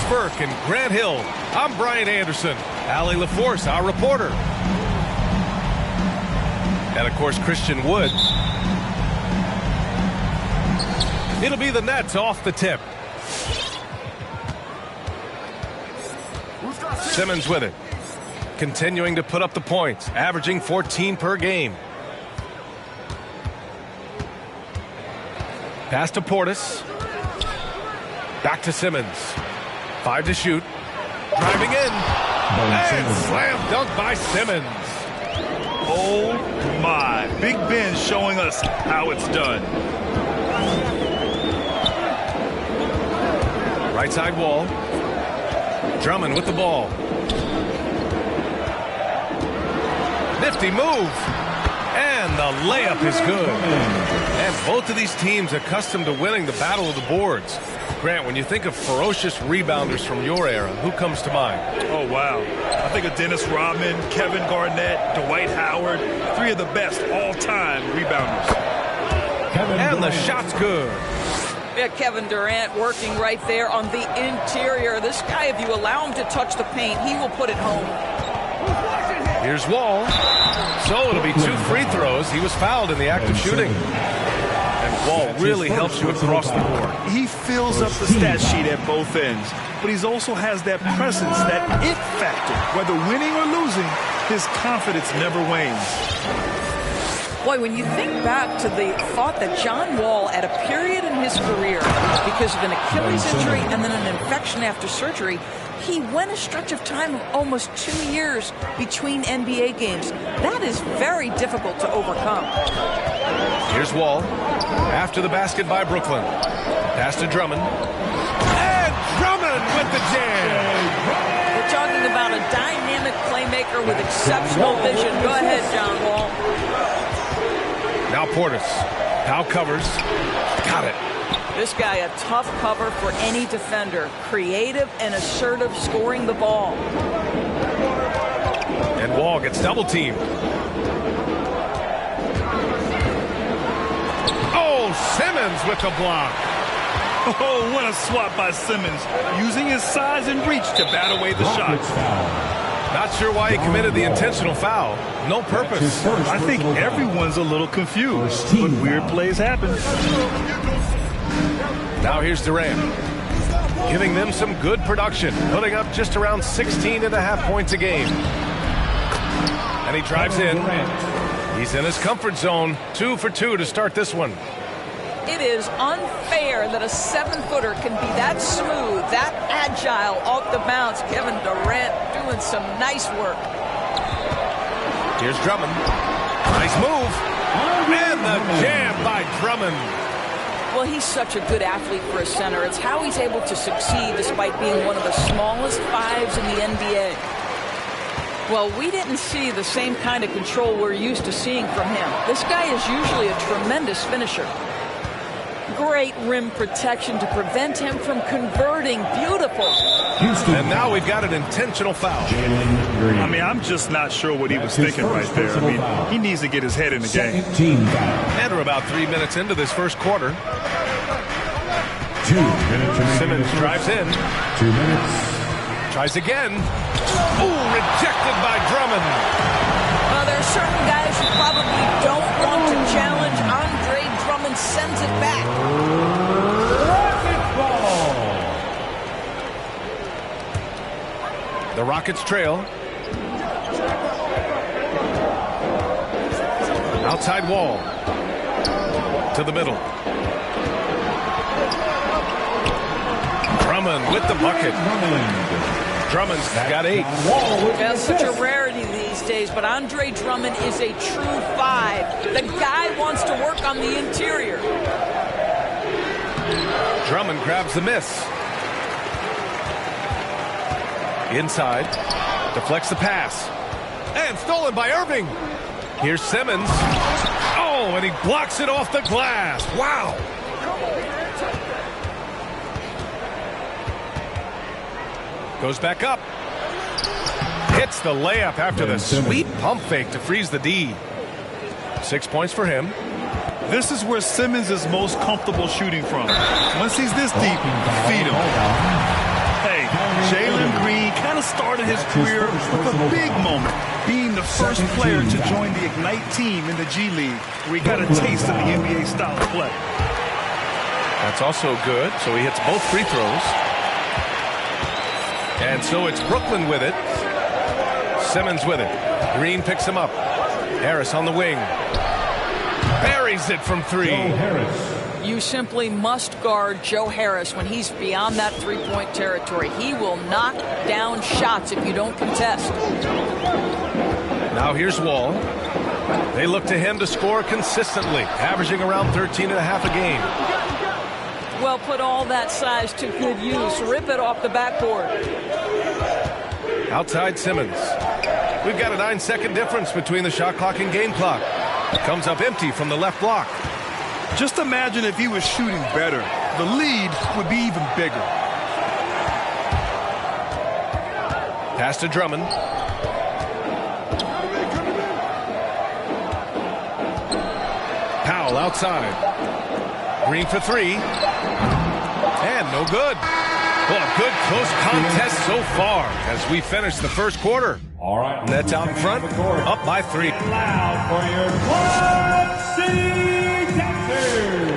Burke and Grant Hill. I'm Brian Anderson. Allie LaForce, our reporter. And, of course, Christian Wood. It'll be the Nets off the tip. Simmons with it. Continuing to put up the points, averaging 14 per game. Pass to Portis. Back to Simmons. 5 to shoot. Driving in. And slam dunk by Simmons. Oh, my. Big Ben showing us how it's done. Right side wall. Drummond with the ball. Nifty move. And the layup is good. And both of these teams accustomed to winning the battle of the boards. Grant, when you think of ferocious rebounders from your era, who comes to mind? Oh, wow. I think of Dennis Rodman, Kevin Garnett, Dwight Howard, 3 of the best all-time rebounders. And the shot's good. Yeah, Kevin Durant working right there on the interior. This guy, if you allow him to touch the paint, he will put it home. Here's Wall. So it'll be 2 free throws. He was fouled in the act of shooting. And Wall really helps you across the board. He fills up the stat sheet at both ends, but he also has that presence, that it factor. Whether winning or losing, his confidence never wanes. Boy, when you think back to the thought that John Wall, at a period in his career, because of an Achilles injury and then an infection after surgery, he went a stretch of time of almost 2 years between NBA games. That is very difficult to overcome. Here's Wall. After the basket by Brooklyn. Pass to Drummond. And Drummond with the jam. We're talking about a dynamic playmaker with exceptional vision. Go ahead, John Wall. Now Portis. Now covers. Got it. This guy, a tough cover for any defender. Creative and assertive scoring the ball. And Wall gets double teamed. Oh, Simmons with the block. Oh, what a swat by Simmons, using his size and reach to bat away the shot. Not sure why he committed the intentional foul. No purpose. I think everyone's a little confused, but weird plays happen. Now here's Durant, giving them some good production, putting up just around 16.5 points a game. And he drives in. He's in his comfort zone. 2 for 2 to start this one. It is unfair that a 7-footer can be that smooth, that agile off the bounce. Kevin Durant doing some nice work. Here's Drummond. Nice move. And the jam by Drummond. Well, he's such a good athlete for a center. It's how he's able to succeed despite being one of the smallest 5s in the NBA. Well, we didn't see the same kind of control we're used to seeing from him. This guy is usually a tremendous finisher. Great rim protection to prevent him from converting. Beautiful. And now we've got an intentional foul. I mean, I'm just not sure what he was thinking right there. I mean, he needs to get his head in the game. And we're about 3 minutes into this first quarter. 2 minutes. Simmons drives in. 2 minutes. Tries again. Ooh, rejected by Drummond. Well, there are certain guys who probably don't want to challenge. Andre Drummond sends it back. The Rockets trail. Outside Wall. To the middle. Drummond with the bucket. Drummond's got 8. That's such a rarity these days, but Andre Drummond is a true 5. The guy wants to work on the interior. Drummond grabs the miss. Inside. Deflects the pass. And stolen by Irving. Here's Simmons. Oh, and he blocks it off the glass. Wow. Goes back up. Hits the layup after the sweet pump fake to freeze the D. 6 points for him. This is where Simmons is most comfortable shooting from. Once he's this deep, feed him. Hey, Green kind of started his career with a big moment, being the first player to join the Ignite team in the G League, where he got a taste of the NBA style of play. That's also good, so he hits both free throws. And so it's Brooklyn with it. Simmons with it. Green picks him up. Harris on the wing. Buries it from three. You simply must guard Joe Harris when he's beyond that three-point territory. He will knock down shots if you don't contest. Now here's Wall. They look to him to score consistently, averaging around 13 and a half a game. Well, put all that size to good use. Rip it off the backboard. Outside Simmons. We've got a 9-second difference between the shot clock and game clock. Comes up empty from the left block. Just imagine if he was shooting better. The lead would be even bigger. Pass to Drummond. Powell outside. Green for three. And no good. Well, a good close contest so far as we finish the first quarter. All right. Nets out in front, up by 3. Loud for your Quad City Dancers.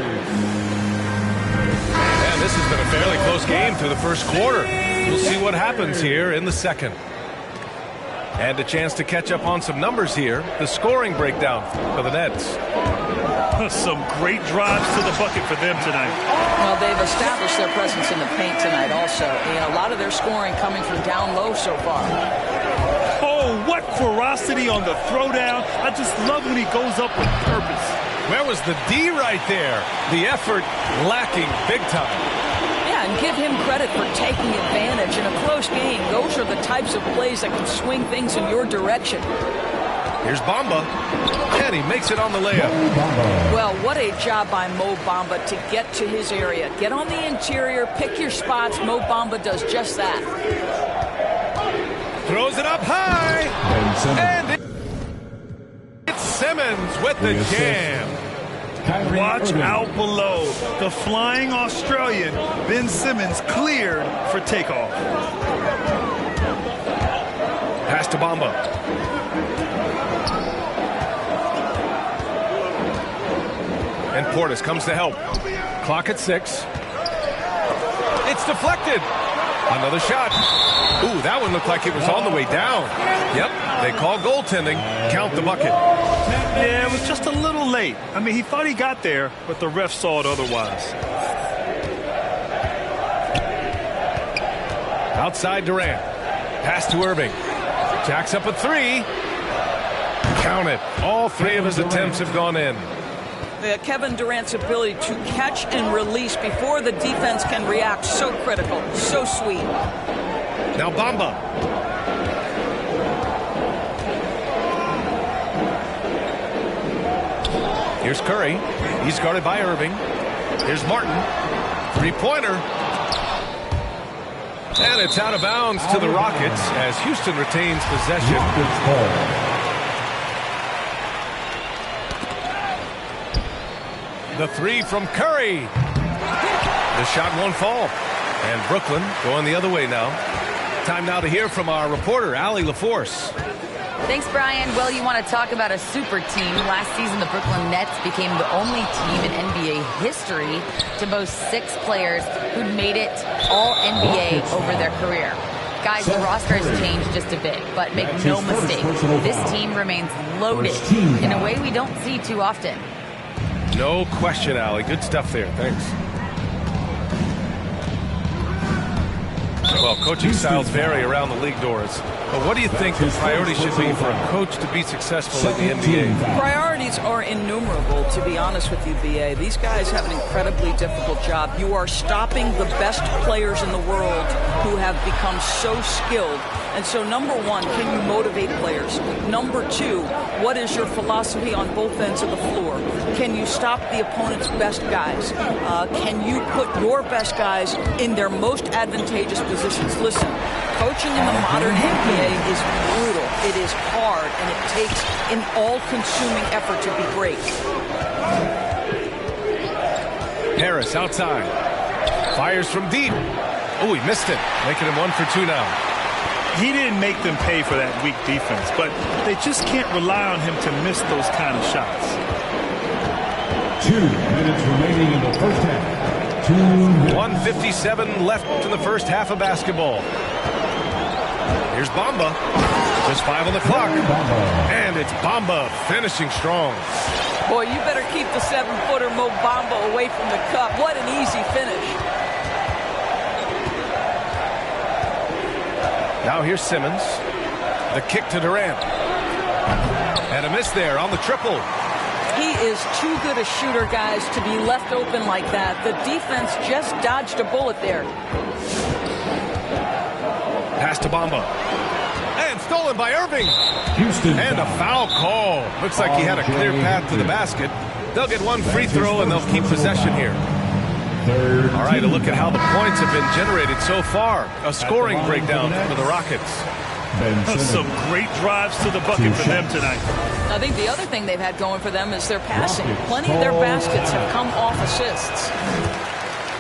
And this has been a fairly close game through the first quarter. We'll see what happens here in the second. And a chance to catch up on some numbers here. The scoring breakdown for the Nets. Some great drives to the bucket for them tonight. Well, they've established their presence in the paint tonight also. And a lot of their scoring coming from down low so far. Oh, what ferocity on the throwdown. I just love when he goes up with purpose. Where was the D right there? The effort lacking big time. Yeah, and give him credit for taking advantage in a close game. Those are the types of plays that can swing things in your direction. Here's Bamba, and he makes it on the layup. Well, what a job by Mo Bamba to get to his area. Get on the interior, pick your spots. Mo Bamba does just that. Throws it up high, and it's Simmons with the jam. Watch out below. The flying Australian, Ben Simmons, cleared for takeoff. Pass to Bamba. And Portis comes to help. Clock at 6. It's deflected. Another shot. Ooh, that one looked like it was on the way down. Yep, they call goaltending. Count the bucket. Yeah, it was just a little late. I mean, he thought he got there, but the ref saw it otherwise. Outside Durant. Pass to Irving. Jacks up a 3. Count it. All 3 of his attempts have gone in. Kevin Durant's ability to catch and release before the defense can react, so critical, so sweet. Now Bamba. Here's Curry. He's guarded by Irving. Here's Martin. 3-pointer. And it's out of bounds to the Rockets as Houston retains possession. The 3 from Curry. The shot won't fall. And Brooklyn going the other way now. Time now to hear from our reporter, Allie LaForce. Thanks, Brian. Well, you want to talk about a super team. Last season, the Brooklyn Nets became the only team in NBA history to boast 6 players who'd made it all NBA over their career. Guys, the roster has changed just a bit, but make no mistake, this team remains loaded in a way we don't see too often. No question, Allie. Good stuff there. Thanks. Well, coaching styles vary around the league, Doris. But what do you think the priority should be for a coach to be successful in the NBA? Priorities are innumerable, to be honest with you, BA. These guys have an incredibly difficult job. You are stopping the best players in the world who have become so skilled. And so, number 1, can you motivate players? Number 2, what is your philosophy on both ends of the floor? Can you stop the opponent's best guys? Can you put your best guys in their most advantageous positions? Listen, coaching in the modern NBA is brutal. It is hard, and it takes an all-consuming effort to be great. Harris outside. Fires from deep. Oh, he missed it. Making him 1 for 2 now. He didn't make them pay for that weak defense, but they just can't rely on him to miss those kind of shots. 2 minutes remaining in the first half. 2 minutes. 1:57 left in the first half of basketball. Here's Bamba. Just 5 on the clock. And it's Bamba finishing strong. Boy, you better keep the 7-footer Mo Bamba away from the cup. What an easy finish. Now here's Simmons. The kick to Durant. And a miss there on the triple. He is too good a shooter, guys, to be left open like that. The defense just dodged a bullet there. Pass to Bamba. And stolen by Irving. Houston. And a foul call. Looks like he had a clear path to the basket. They'll get one free throw and they'll keep possession here. All right, a look at how the points have been generated so far. A scoring breakdown for the Rockets. Some great drives to the bucket for them tonight. I think the other thing they've had going for them is their passing. Plenty of their baskets have come off assists.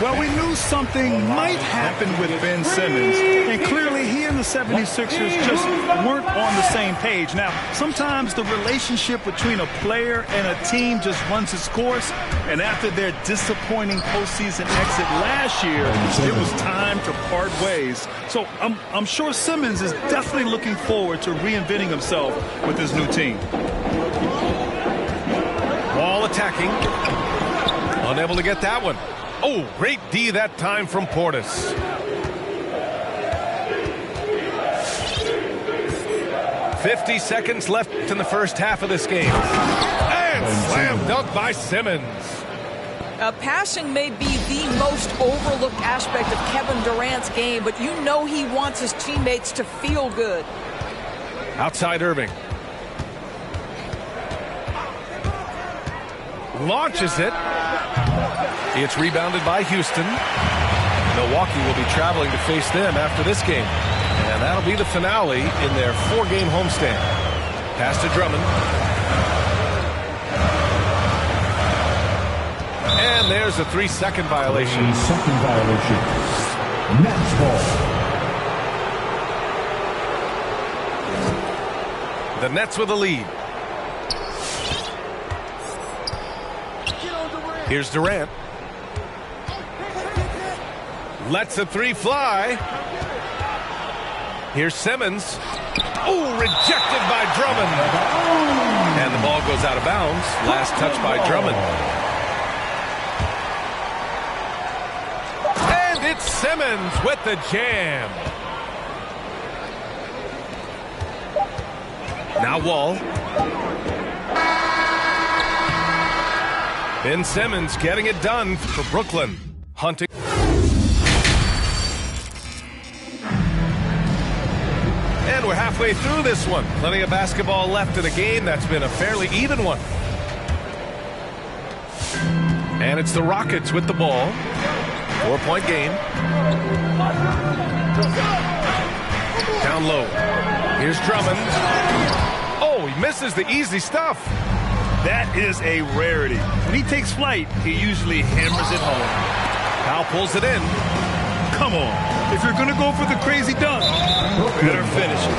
Well, we knew something might happen with Ben Simmons, and clearly he and the 76ers just weren't on the same page. Now, sometimes the relationship between a player and a team just runs its course, and after their disappointing postseason exit last year, it was time to part ways. So I'm sure Simmons is definitely looking forward to reinventing himself with his new team. Wall attacking. Unable to get that one. Oh, great D that time from Portis. "50 seconds left in the first half of this game. And slam dunk by Simmons. Passing may be the most overlooked aspect of Kevin Durant's game, but you know he wants his teammates to feel good. Outside Irving. Launches it. It's rebounded by Houston. Milwaukee will be traveling to face them after this game. And that'll be the finale in their 4-game homestand. Pass to Drummond. And there's a 3-second violation. 3-second violation. Nets ball. The Nets with a lead. Here's Durant. Lets a 3 fly. Here's Simmons. Oh, rejected by Drummond. And the ball goes out of bounds. Last touch by Drummond. And it's Simmons with the jam. Now Wall. Ben Simmons getting it done for Brooklyn. Hunting. And we're halfway through this one. Plenty of basketball left in a game that's been a fairly even one. And it's the Rockets with the ball. 4-point game. Down low. Here's Drummond. Oh, he misses the easy stuff. That is a rarity. When he takes flight, he usually hammers it home. Powell pulls it in. Come on. If you're going to go for the crazy dunk, better finish it.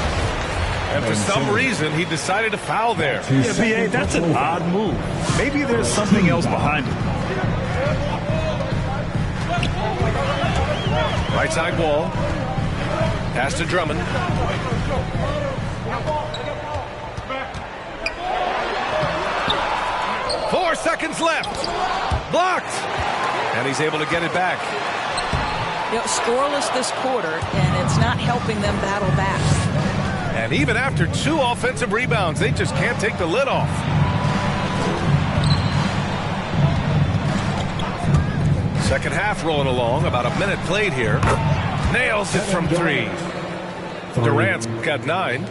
And for some reason, he decided to foul there. Yeah, B.A., that's an odd move. Maybe there's something else behind it. Right side Wall. Pass to Drummond. Four seconds left. Blocked. And he's able to get it back. You know, scoreless this quarter, and it's not helping them battle back. And even after 2 offensive rebounds, they just can't take the lid off. Second half rolling along. About a minute played here. Nails it from 3. Durant's got 9.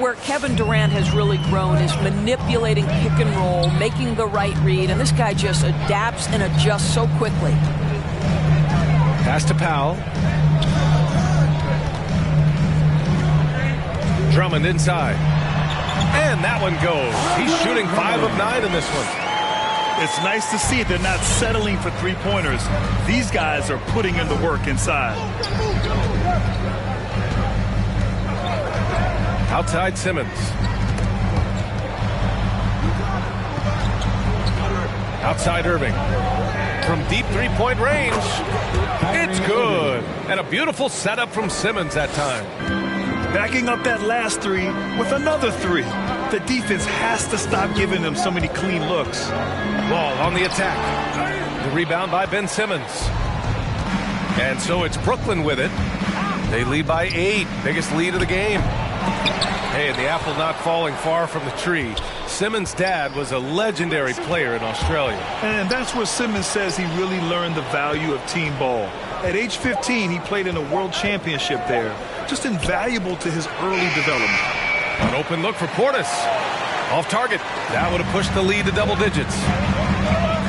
Where Kevin Durant has really grown is manipulating pick and roll, making the right read, and this guy just adapts and adjusts so quickly. Pass to Powell. Drummond inside. And that one goes. He's shooting 5 of 9 in this one. It's nice to see they're not settling for three-pointers. These guys are putting in the work inside. Outside Simmons. Outside Irving. From deep three-point range. It's good. And a beautiful setup from Simmons that time. Backing up that last three with another three. The defense has to stop giving them so many clean looks. Ball on the attack. The rebound by Ben Simmons. And so it's Brooklyn with it. They lead by 8. Biggest lead of the game. Hey, and the apple not falling far from the tree. Simmons' dad was a legendary player in Australia. And that's where Simmons says he really learned the value of team ball. At age 15, he played in a world championship there. Just invaluable to his early development. An open look for Portis. Off target. That would have pushed the lead to double digits.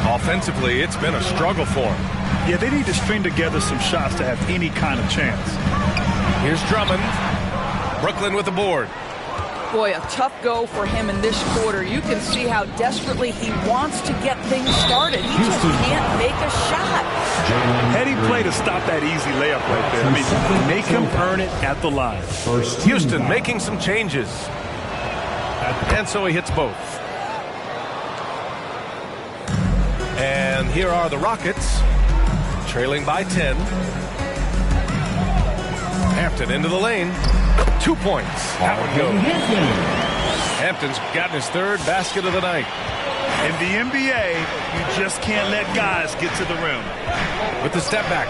Offensively, it's been a struggle for him. Yeah, they need to string together some shots to have any kind of chance. Here's Drummond. Brooklyn with the board. Boy, a tough go for him in this quarter. You can see how desperately he wants to get things started. He just can't make a shot. Heady play to stop that easy layup right there. I mean, make him earn it at the line. Houston making some changes. And so he hits both. And here are the Rockets, trailing by 10. Hampton into the lane. 2 points. That one goes. Hampton's gotten his third basket of the night. In the NBA, you just can't let guys get to the rim. With the step back.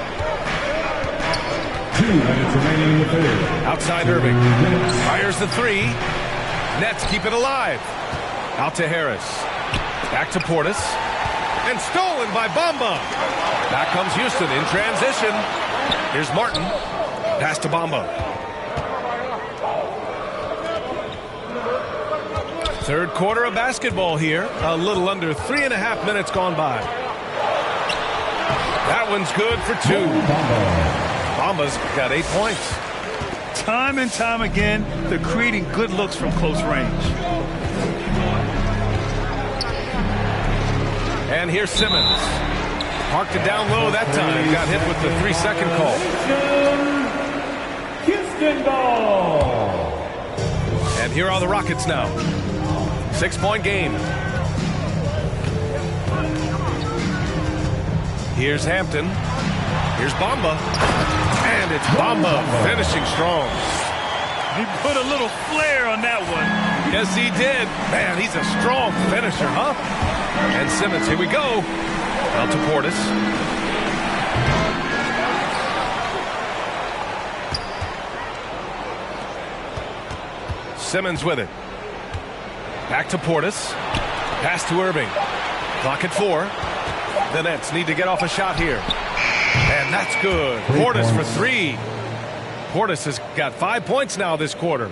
2 minutes remaining in the third. Outside Irving. Fires the three. Nets keep it alive. Out to Harris. Back to Portis. And stolen by Bamba. Back comes Houston in transition. Here's Martin. Pass to Bamba. Third quarter of basketball here. A little under 3.5 minutes gone by. That one's good for 2. Bamba's got 8 points. Time and time again, they're creating good looks from close range. And here's Simmons. Parked it down low that time. Got hit with the 3-second call. Houston ball. And here are the Rockets now. 6-point game. Here's Hampton. Here's Bamba. And it's Bamba finishing strong. He put a little flair on that one. Yes, he did. Man, he's a strong finisher, huh? And Simmons, here we go. Out to Portis. Simmons with it. Back to Portis. Pass to Irving. Clock at 4. The Nets need to get off a shot here. And that's good. Portis for 3. Portis has got 5 points now this quarter.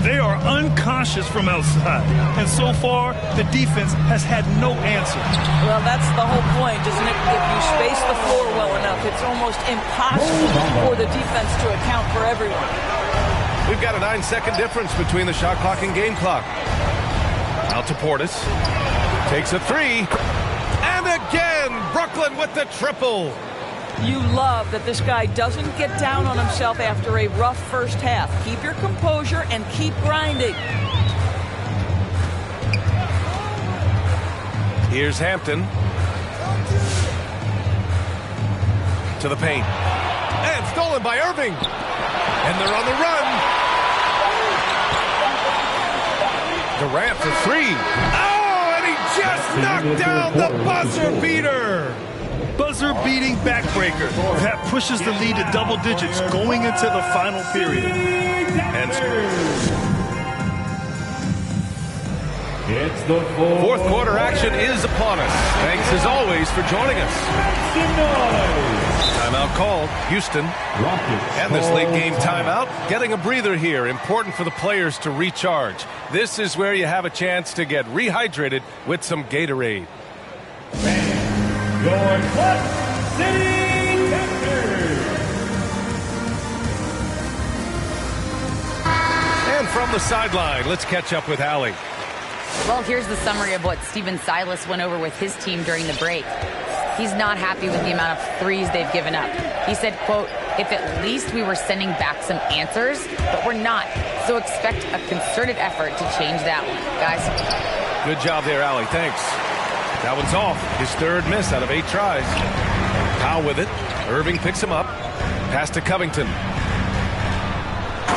They are unconscious from outside. And so far, the defense has had no answer. Well, that's the whole point, isn't it? If you space the floor well enough, it's almost impossible for the defense to account for everyone. We've got a 9-second difference between the shot clock and game clock. Out to Portis. Takes a 3. And again, Brooklyn with the triple. You love that this guy doesn't get down on himself after a rough first half. Keep your composure and keep grinding. Here's Hampton. To the paint. And stolen by Irving. And they're on the run. Durant for 3. Oh, and he just knocked down the buzzer beater. Buzzer-beating backbreaker. That pushes the lead to double digits going into the final period. And It's the fourth quarter action is upon us. Thanks as always for joining us. Timeout called. Houston. And this late game timeout, getting a breather here. Important for the players to recharge. This is where you have a chance to get rehydrated with some Gatorade. Your Clutch City Texans. And from the sideline, let's catch up with Allie. Well, here's the summary of what Stephen Silas went over with his team during the break. He's not happy with the amount of threes they've given up. He said, quote, if at least we were sending back some answers, but we're not. So expect a concerted effort to change that one, guys. Good job there, Allie. Thanks. That one's off. His third miss out of 8 tries. Powell with it. Irving picks him up. Pass to Covington.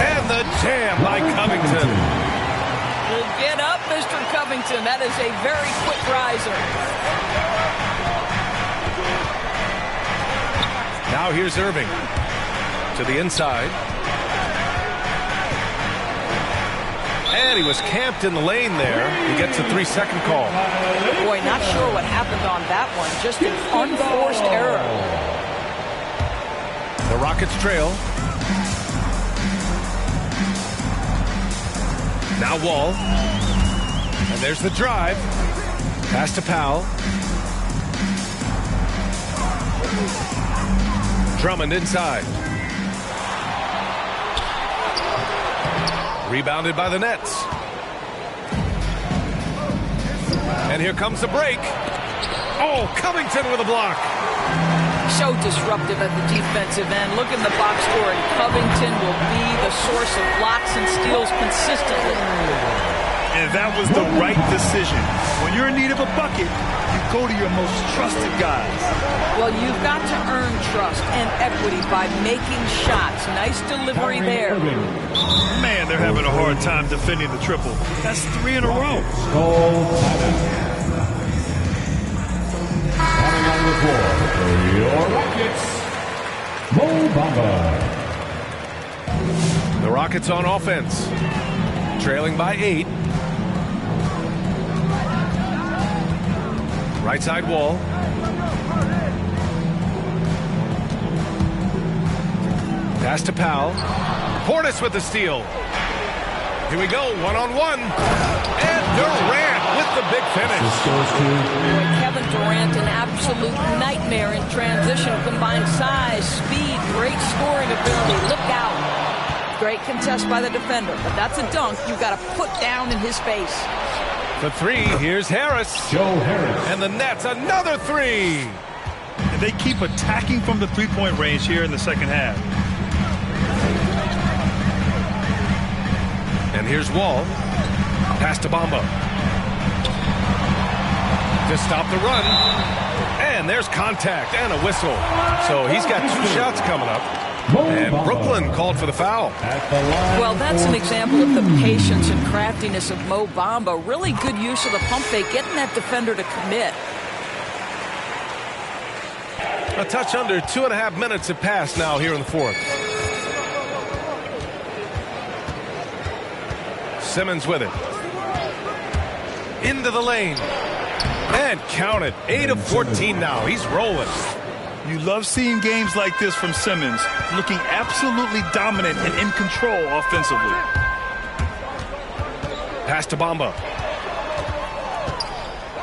And the jam by Covington. Well, get up, Mr. Covington. That is a very quick riser. Now here's Irving. To the inside. And he was camped in the lane there. He gets a 3-second call. Boy, not sure what happened on that one. Just an unforced error. The Rockets trail. Now Wall. And there's the drive. Pass to Powell. Drummond inside. Rebounded by the Nets. And here comes the break. Oh, Covington with a block. So disruptive at the defensive end. Look in the box score, and Covington will be the source of blocks and steals consistently. And that was the right decision. When you're in need of a bucket, you go to your most trusted guys. Well, you've got to earn trust and equity by making shots. Nice delivery there. Man, they're having a hard time defending the triple. That's 3 in a row. Coming on the floor for your Rockets, Mo Bamba. The Rockets on offense. Trailing by 8. Right side Wall. Pass to Powell. Portis with the steal. Here we go, one-on-one. And Durant with the big finish. Kevin Durant, an absolute nightmare in transition. Combined size, speed, great scoring ability. Look out. Great contest by the defender, but that's a dunk you've got to put down in his face. For 3, here's Harris. Joe Harris. And the Nets, another 3. And they keep attacking from the 3-point range here in the second half. And here's Wall. Pass to Bamba. To stop the run. And there's contact and a whistle. So he's got 2 shots coming up. And Brooklyn called for the foul. Well, that's an example of the patience and craftiness of Mo Bamba. Really good use of the pump fake, getting that defender to commit. A touch under 2.5 minutes have passed now here in the 4th. Simmons with it. Into the lane. And count it. 8 of 14 now. He's rolling. You love seeing games like this from Simmons, looking absolutely dominant and in control offensively. Pass to Bamba.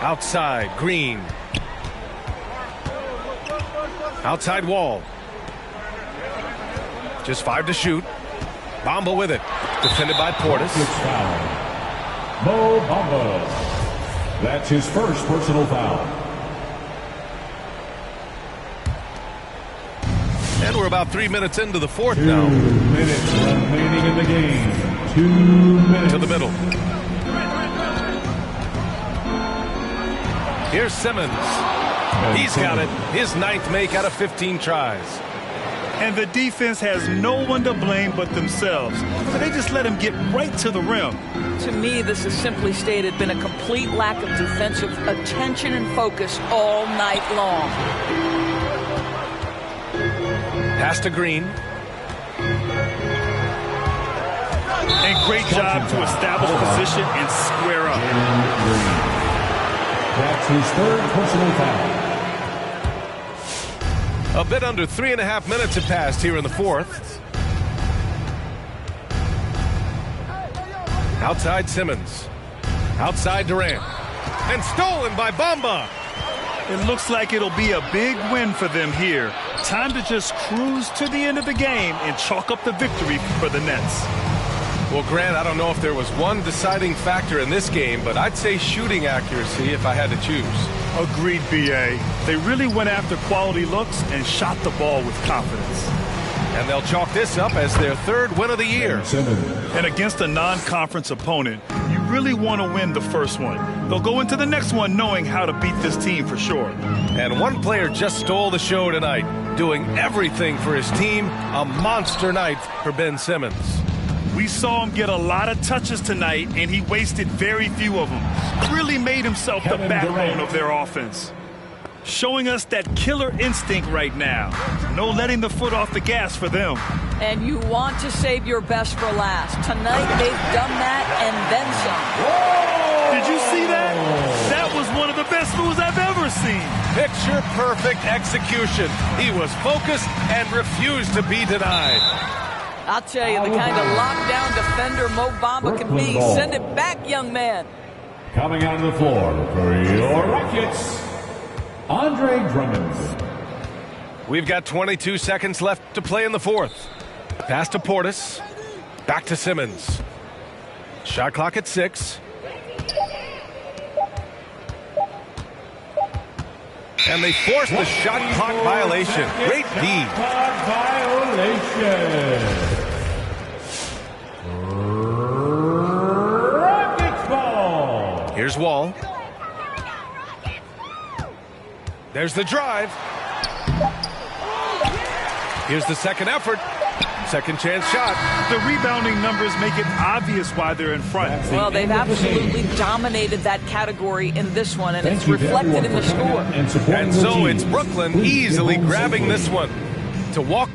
Outside, Green. Outside Wall. Just 5 to shoot. Bamba with it. Defended by Portis. Mo Bamba. That's his first personal foul. And we're about 3 minutes into the 4th 2 now. minutes remaining in the game. 2 minutes. To the middle. Here's Simmons. He's got it. His 9th make out of 15 tries. And the defense has no one to blame but themselves. So they just let him get right to the rim. To me, this has simply stated been a complete lack of defensive attention and focus all night long. Pass to Green. And great job to establish position and square up. That's his 3rd personal foul. A bit under 3.5 minutes have passed here in the 4th. Outside Simmons. Outside Durant. And stolen by Bamba. It looks like it'll be a big win for them here. Time to just cruise to the end of the game and chalk up the victory for the Nets. Well, Grant, I don't know if there was one deciding factor in this game, but I'd say shooting accuracy if I had to choose. Agreed, B.A. They really went after quality looks and shot the ball with confidence. And they'll chalk this up as their third win of the year. And against a non-conference opponent, you really want to win the first one. They'll go into the next one knowing how to beat this team for sure. And one player just stole the show tonight, doing everything for his team. A monster night for Ben Simmons. We saw him get a lot of touches tonight, and he wasted very few of them. Really made himself the backbone of their offense. Showing us that killer instinct right now. No letting the foot off the gas for them. And you want to save your best for last. Tonight they've done that and then some. Did you see that? That was one of the best moves I've ever seen. Picture perfect execution. He was focused and refused to be denied. I'll tell you, the kind of lockdown defender Mo Bamba can be. Send it back, young man. Coming on the floor for your Rockets, Andre Drummond. We've got 22 seconds left to play in the fourth. Pass to Portis. Back to Simmons. Shot clock at 6. And they force the shot clock violation. Great D. Clock violation. Rockets ball. Here's Wall. There's the drive. Here's the second effort. Second chance shot. The rebounding numbers make it obvious why they're in front. Well, they've absolutely dominated that category in this one, and it's reflected in the score. And so it's Brooklyn easily grabbing this one to walk